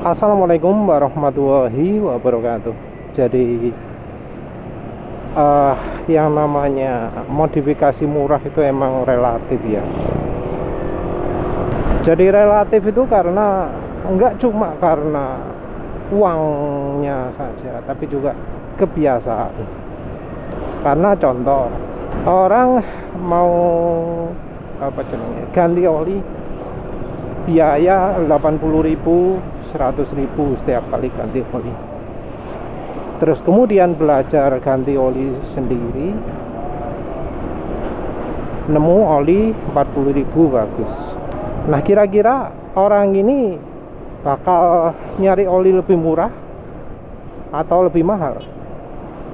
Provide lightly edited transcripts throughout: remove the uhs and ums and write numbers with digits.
Assalamualaikum warahmatullahi wabarakatuh. Jadi yang namanya modifikasi murah itu emang relatif ya. Jadi relatif itu karena enggak cuma karena uangnya saja, tapi juga kebiasaan. Karena contoh, orang mau ganti oli, biaya 80.000, 100.000 setiap kali ganti oli. Terus kemudian belajar ganti oli sendiri, nemu oli 40.000 bagus. Nah, kira-kira orang ini bakal nyari oli lebih murah atau lebih mahal?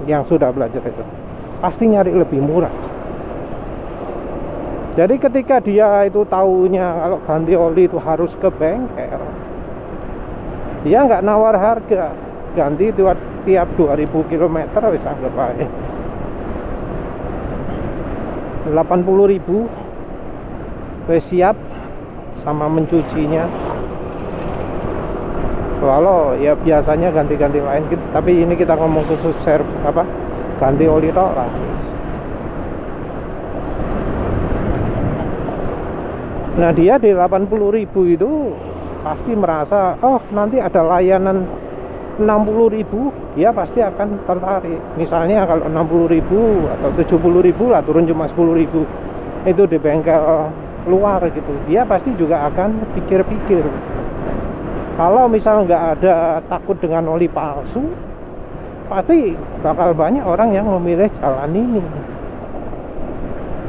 Yang sudah belajar itu pasti nyari lebih murah. Jadi ketika dia itu taunya kalau ganti oli itu harus ke bengkel, dia nggak nawar harga, ganti tiap 2000 km wis anggap aja 80.000 wis siap sama mencucinya. Walau ya biasanya ganti-ganti lain, tapi ini kita ngomong khusus ganti oli tok lah. Nah, dia di 80.000 itu pasti merasa, oh nanti ada layanan 60.000, dia pasti akan tertarik. Misalnya kalau 60.000 atau 70.000 lah, turun cuma 10.000 itu di bengkel luar gitu, dia pasti juga akan pikir-pikir. Kalau misal nggak ada takut dengan oli palsu, pasti bakal banyak orang yang memilih jalan ini.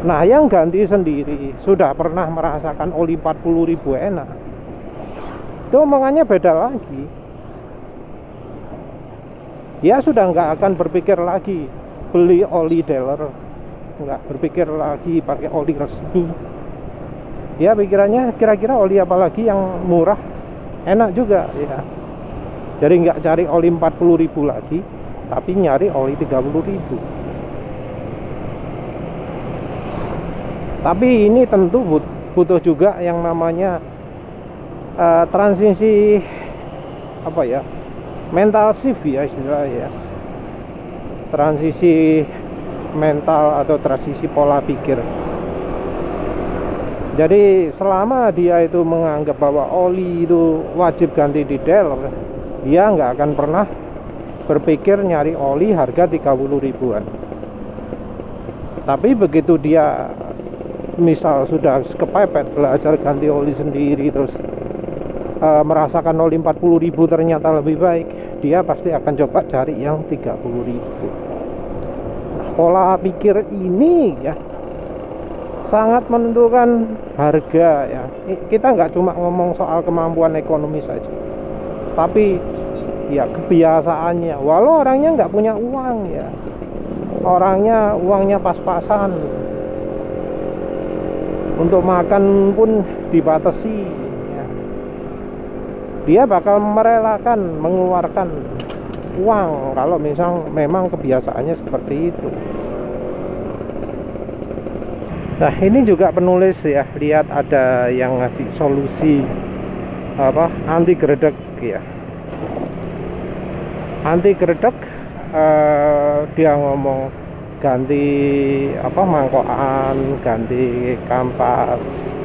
Nah, yang ganti sendiri sudah pernah merasakan oli 40.000 enak, itu omongannya beda lagi. Dia sudah nggak akan berpikir lagi beli oli dealer, nggak berpikir lagi pakai oli resmi. Dia pikirannya kira-kira oli apa lagi yang murah enak juga ya. Jadi nggak cari oli 40.000 lagi, tapi nyari oli 30.000. Tapi ini tentu butuh juga yang namanya transisi mental shift ya istilahnya, transisi mental atau transisi pola pikir. Jadi selama dia itu menganggap bahwa oli itu wajib ganti di dealer, dia nggak akan pernah berpikir nyari oli harga 30.000-an. Tapi begitu dia misal sudah kepepet belajar ganti oli sendiri, terus merasakan oli 40.000 ternyata lebih baik, dia pasti akan coba cari yang 30.000. Pola pikir ini ya sangat menentukan harga ya. Kita nggak cuma ngomong soal kemampuan ekonomi saja, tapi ya kebiasaannya. Walau orangnya nggak punya uang ya, orangnya uangnya pas-pasan, untuk makan pun dibatasi ya, dia bakal merelakan mengeluarkan uang kalau misal memang kebiasaannya seperti itu. Nah, ini juga penulis ya, lihat ada yang ngasih solusi anti gredek ya. Anti gredek, dia ngomong ganti mangkokan, ganti kampas,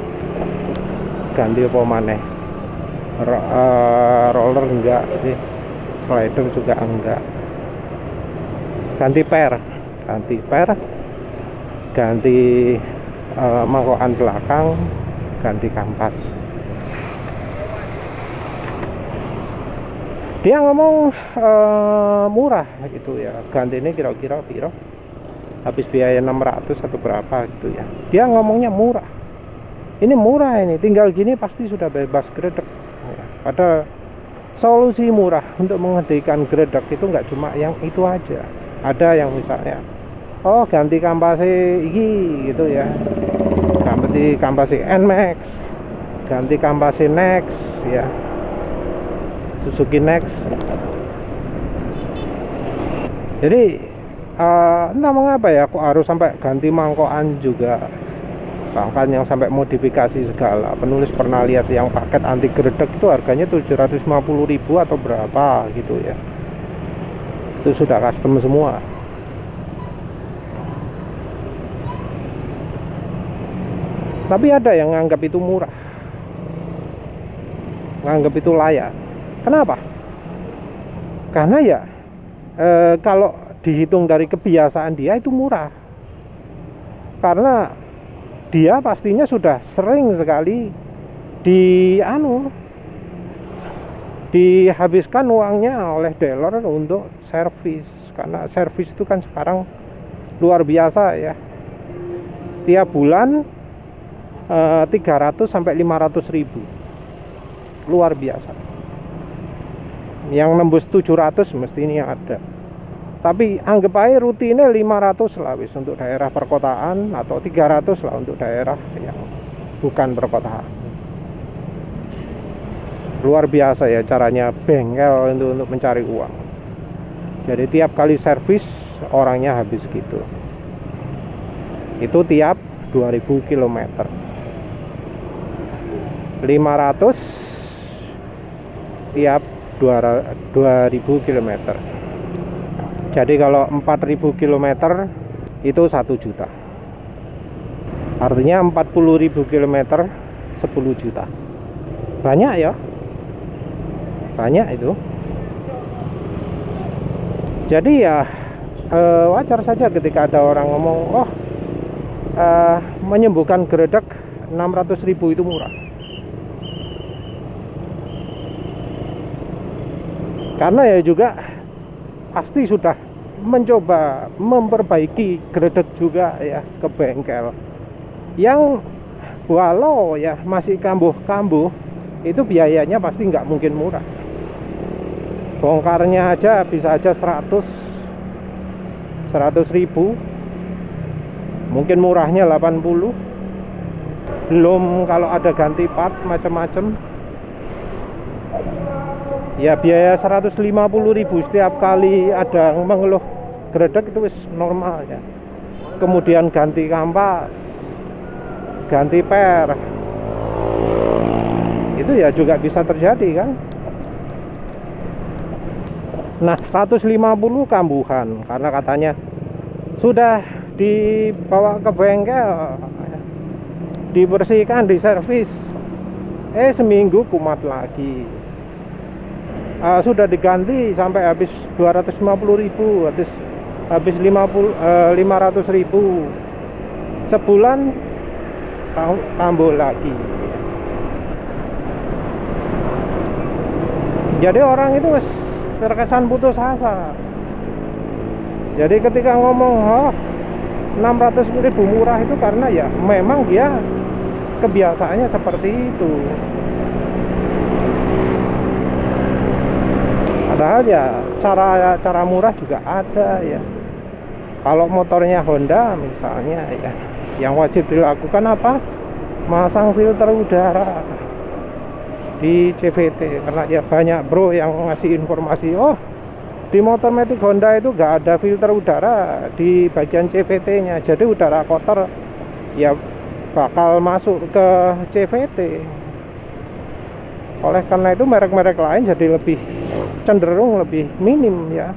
ganti apa maneh, roller enggak sih, slider juga enggak, ganti per, ganti mangkokan belakang, ganti kampas. Dia ngomong murah gitu ya, ganti ini kira-kira habis biaya 600 atau berapa gitu ya. Dia ngomongnya murah. Ini murah, ini tinggal gini pasti sudah bebas gredek ya. Pada solusi murah untuk menghentikan gredek itu nggak cuma yang itu aja. Ada yang misalnya ganti kampasnya iki gitu ya, ganti kampasnya Nmax, ganti kampasnya Next ya, Suzuki Next. Jadi entah mengapa ya kok harus sampai ganti mangkokan juga. bahkan yang sampai modifikasi segala. Penulis pernah lihat yang paket anti gredek itu harganya 750.000 atau berapa gitu ya, itu sudah custom semua. Tapi ada yang nganggap itu murah, nganggap itu layak. Kenapa? Karena ya kalau dihitung dari kebiasaan dia itu murah, karena dia pastinya sudah sering sekali dihabiskan uangnya oleh dealer untuk servis. Karena servis itu kan sekarang luar biasa ya, tiap bulan 300 sampai 500 ribu, luar biasa. Yang nembus 700 mesti ini ada. Tapi anggap aja rutinnya 500 lah wis untuk daerah perkotaan, atau 300 lah untuk daerah yang bukan perkotaan. Luar biasa ya caranya bengkel untuk mencari uang. Jadi tiap kali servis orangnya habis gitu. Itu tiap 2000 km. 500 tiap 2000 km. Jadi kalau 4000 km itu 1 juta. Artinya 40.000 km 10 juta. Banyak ya. Banyak itu. Jadi ya wajar saja ketika ada orang ngomong, oh menyembuhkan gredek 600.000 itu murah. Karena ya juga pasti sudah mencoba memperbaiki gredek juga ya ke bengkel, yang walau ya masih kambuh-kambuh, itu biayanya pasti nggak mungkin murah. Bongkarnya aja bisa aja 100.000, mungkin murahnya 80, belum kalau ada ganti part macam-macam. Ya biaya 150.000 setiap kali ada mengeluh gredek itu wis normal ya. Kemudian ganti kampas, ganti per, itu ya juga bisa terjadi kan. Nah 150 kambuhan karena katanya sudah dibawa ke bengkel, dibersihkan, diservis, seminggu kumat lagi. Sudah diganti sampai habis 250.000, habis 500.000, sebulan kambuh lagi. Jadi orang itu terkesan putus asa. Jadi ketika ngomong 600.000 murah itu karena ya memang dia kebiasaannya seperti itu. Padahal ya cara murah juga ada ya. Kalau motornya Honda misalnya ya, yang wajib dilakukan apa? Masang filter udara di CVT. Karena ya banyak bro yang ngasih informasi, oh di motor Matic Honda itu gak ada filter udara di bagian CVT-nya, jadi udara kotor ya bakal masuk ke CVT. Oleh karena itu merek-merek lain jadi lebih cenderung lebih minim ya,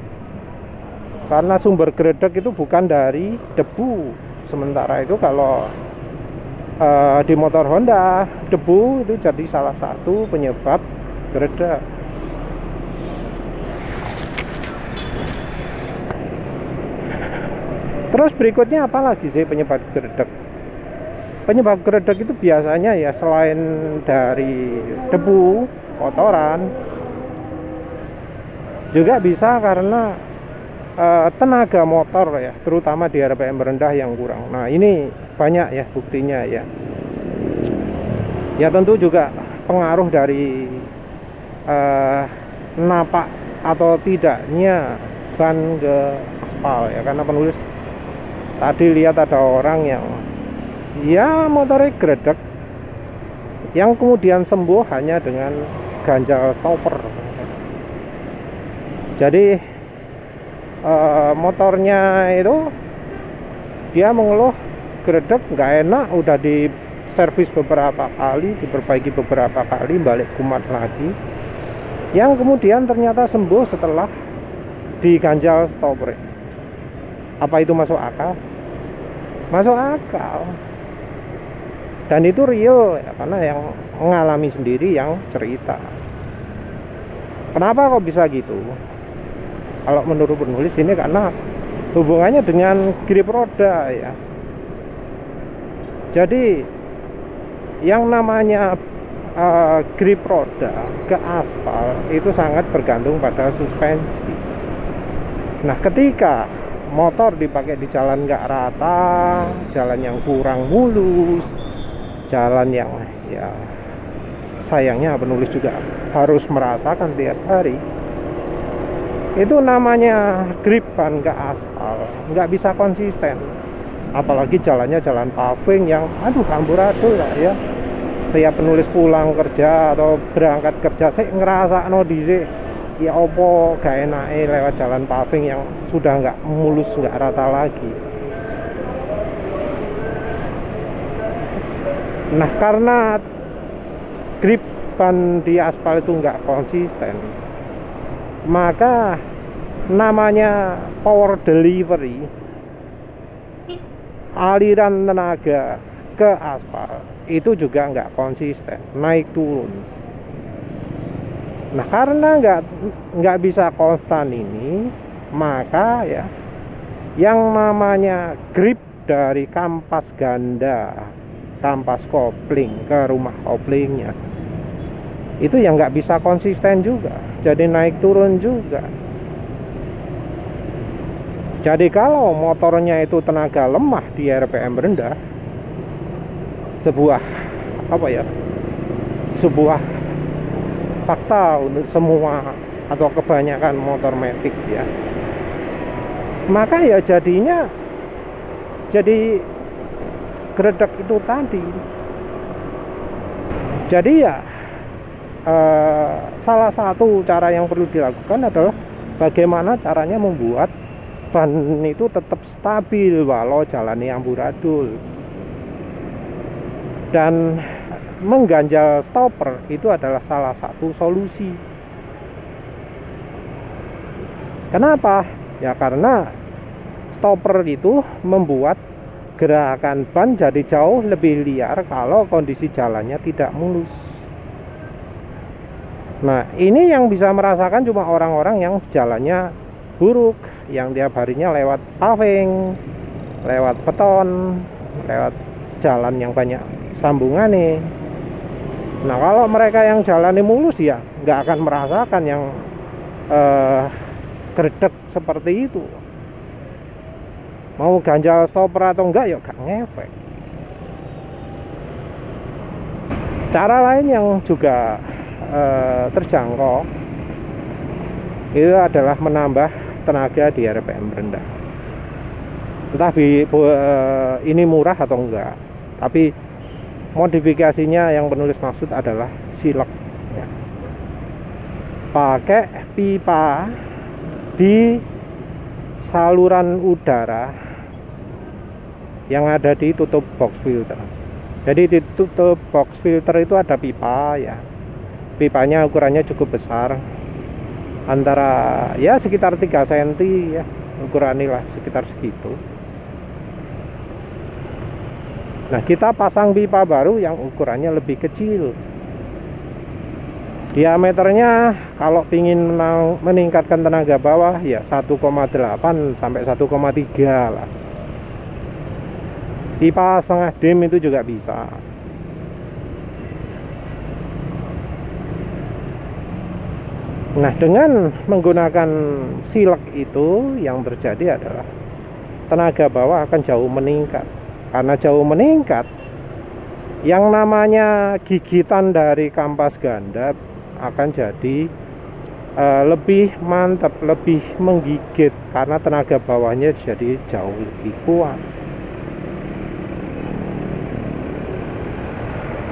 karena sumber gredek itu bukan dari debu. Sementara itu kalau di motor Honda, debu itu jadi salah satu penyebab gredek. Terus berikutnya apa lagi sih penyebab gredek? Penyebab gredek itu biasanya ya selain dari debu, kotoran, juga bisa karena tenaga motor ya, terutama di RPM rendah yang kurang. Nah ini banyak ya buktinya ya. Ya tentu juga pengaruh dari napak atau tidaknya ban ke aspal ya, karena penulis tadi lihat ada orang yang ya motornya gredek, yang kemudian sembuh hanya dengan ganjal stopper. Jadi motornya itu dia mengeluh geredek nggak enak, udah di servis beberapa kali, diperbaiki beberapa kali, balik kumat lagi, yang kemudian ternyata sembuh setelah diganjal stopper. Apa itu masuk akal? Masuk akal, dan itu real ya, karena yang mengalami sendiri yang cerita. Kenapa kok bisa gitu? Kalau menurut penulis ini karena hubungannya dengan grip roda ya. Jadi yang namanya grip roda ke aspal itu sangat bergantung pada suspensi. Nah, ketika motor dipakai di jalan nggak rata, jalan yang kurang mulus, jalan yang ya sayangnya penulis juga harus merasakan tiap hari, itu namanya grip ban ke aspal nggak bisa konsisten. Apalagi jalannya jalan paving yang amburadul lah ya. Setiap penulis pulang kerja atau berangkat kerja saya ngerasa dhisik ya opo gak enake lewat jalan paving yang sudah nggak mulus, nggak rata lagi. Nah, karena grip ban di aspal itu nggak konsisten, maka namanya power delivery, aliran tenaga ke aspal itu juga nggak konsisten, naik turun. Nah, karena nggak bisa konstan ini, maka ya yang namanya grip dari kampas ganda, kampas kopling ke rumah koplingnya itu yang nggak bisa konsisten juga, jadi naik turun juga. Jadi kalau motornya itu tenaga lemah di RPM rendah, sebuah fakta untuk semua atau kebanyakan motor matic ya, maka ya jadinya jadi geredek itu tadi. Jadi ya salah satu cara yang perlu dilakukan adalah bagaimana caranya membuat ban itu tetap stabil walau jalannya amburadul. Dan mengganjal stopper itu adalah salah satu solusi. Kenapa? Ya karena stopper itu membuat gerakan ban jadi jauh lebih liar kalau kondisi jalannya tidak mulus. Nah, ini yang bisa merasakan cuma orang-orang yang jalannya buruk, yang tiap harinya lewat paving, lewat beton, lewat jalan yang banyak sambungan nih. Nah, kalau mereka yang jalannya mulus ya nggak akan merasakan yang geredek seperti itu. Mau ganjal stopper atau enggak ya gak ngefek. Cara lain yang juga terjangkau itu adalah menambah tenaga di RPM rendah. Entah ini murah atau enggak, tapi modifikasinya yang penulis maksud adalah silek ya. Pakai pipa di saluran udara yang ada di tutup box filter. Jadi di tutup box filter itu ada pipa ya. Pipanya ukurannya cukup besar, antara ya sekitar 3 cm ya, ukurannya lah sekitar segitu. Nah, kita pasang pipa baru yang ukurannya lebih kecil. Diameternya kalau ingin meningkatkan tenaga bawah ya 1,8 sampai 1,3 lah. Pipa setengah dim itu juga bisa. Nah, dengan menggunakan silek itu yang terjadi adalah tenaga bawah akan jauh meningkat. Karena jauh meningkat, yang namanya gigitan dari kampas ganda akan jadi lebih mantap, lebih menggigit karena tenaga bawahnya jadi jauh lebih kuat.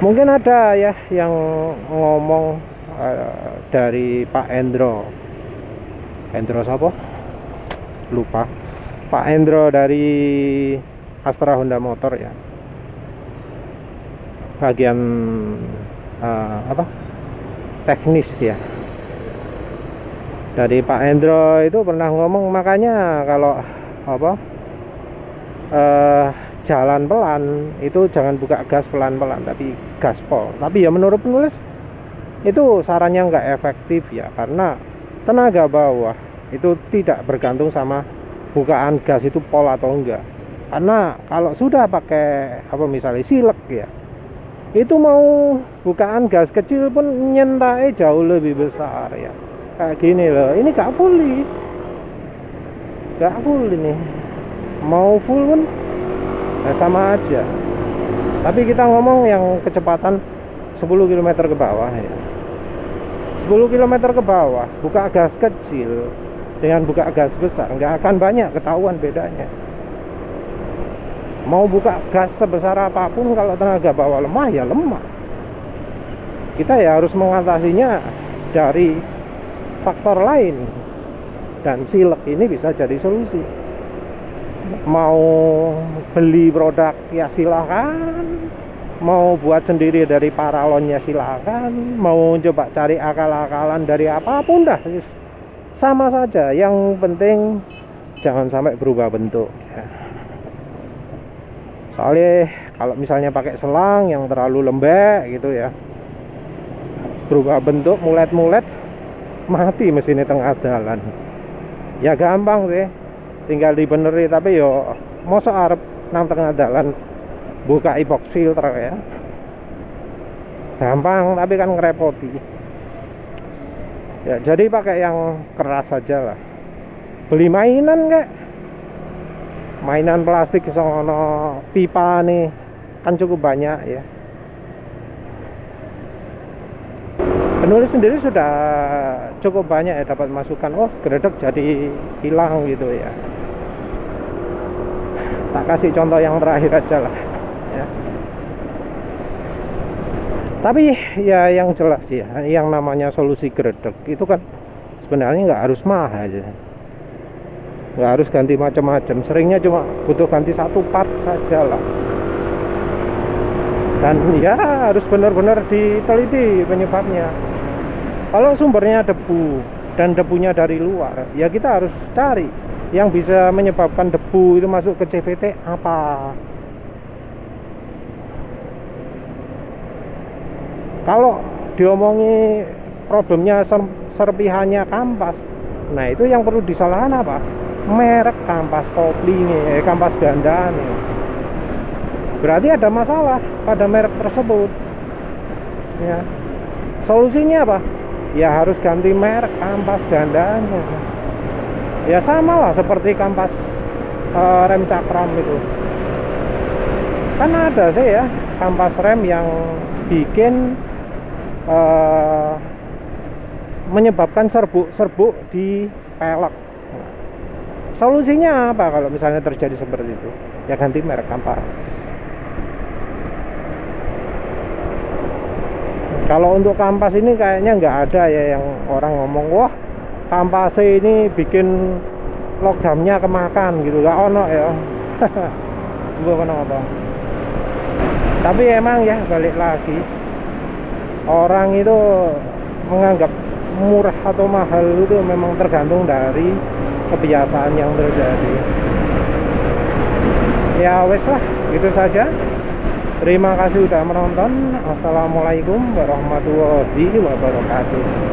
Mungkin ada ya yang ngomong dari Pak Endro siapa? Lupa. Pak Endro dari Astra Honda Motor ya, bagian apa teknis ya. Dari Pak Hendro itu pernah ngomong, makanya kalau apa jalan pelan itu jangan buka gas pelan-pelan tapi gaspol. Tapi ya menurut penulis itu sarannya nggak efektif ya, karena tenaga bawah itu tidak bergantung sama bukaan gas itu pol atau enggak. Karena kalau sudah pakai apa misalnya silek ya, itu mau bukaan gas kecil pun nyentai jauh lebih besar ya. Kayak gini loh, ini gak full ini, mau full pun ya sama aja. Tapi kita ngomong yang kecepatan 10 km ke bawah ya, 10 km ke bawah buka gas kecil dengan buka gas besar nggak akan banyak ketahuan bedanya. Mau buka gas sebesar apapun, kalau tenaga bawah lemah ya lemah. Kita ya harus mengatasinya dari faktor lain, dan silek ini bisa jadi solusi. Mau beli produk ya silakan, mau buat sendiri dari paralonnya silakan, mau coba cari akal-akalan dari apapun dah sama saja. Yang penting jangan sampai berubah bentuk ya. Soalnya kalau misalnya pakai selang yang terlalu lembek gitu ya, berubah bentuk, mulet-mulet, mati mesinnya tengah jalan. Ya gampang sih, tinggal dibeneri, tapi yo mosok arep nang tengah jalan buka epox filter ya, gampang tapi kan ngerepoti ya. Jadi pakai yang keras aja lah. Beli mainan kayak mainan plastik sono pipa nih kan cukup banyak ya. Penulis sendiri sudah cukup banyak ya dapat masukan, oh gredek jadi hilang gitu ya. Tak kasih contoh yang terakhir aja lah ya. Tapi ya yang jelas ya, yang namanya solusi gredek itu kan sebenarnya nggak harus mahal aja, nggak harus ganti macam-macam. Seringnya cuma butuh ganti satu part saja lah. Dan ya harus benar-benar diteliti penyebabnya. Kalau sumbernya debu dan debunya dari luar, ya kita harus cari yang bisa menyebabkan debu itu masuk ke CVT apa. Kalau diomongi problemnya serpihannya kampas, nah itu yang perlu disalahkan apa? Merek kampas kopling, kampas ganda nih. Berarti ada masalah pada merek tersebut ya. Solusinya apa? Ya harus ganti merek kampas gandanya. Ya sama lah seperti kampas rem cakram itu. Kan ada sih ya kampas rem yang bikin menyebabkan serbuk di pelek. Solusinya apa kalau misalnya terjadi seperti itu? Ya ganti merek kampas. Kalau untuk kampas ini kayaknya nggak ada ya yang orang ngomong, wah kampas ini bikin logamnya kemakan gitu, nggak ono ya. Bukan apa. Tapi emang ya balik lagi, orang itu menganggap murah atau mahal itu memang tergantung dari kebiasaan yang terjadi. Ya wes lah, gitu saja. Terima kasih sudah menonton. Assalamualaikum warahmatullahi wabarakatuh.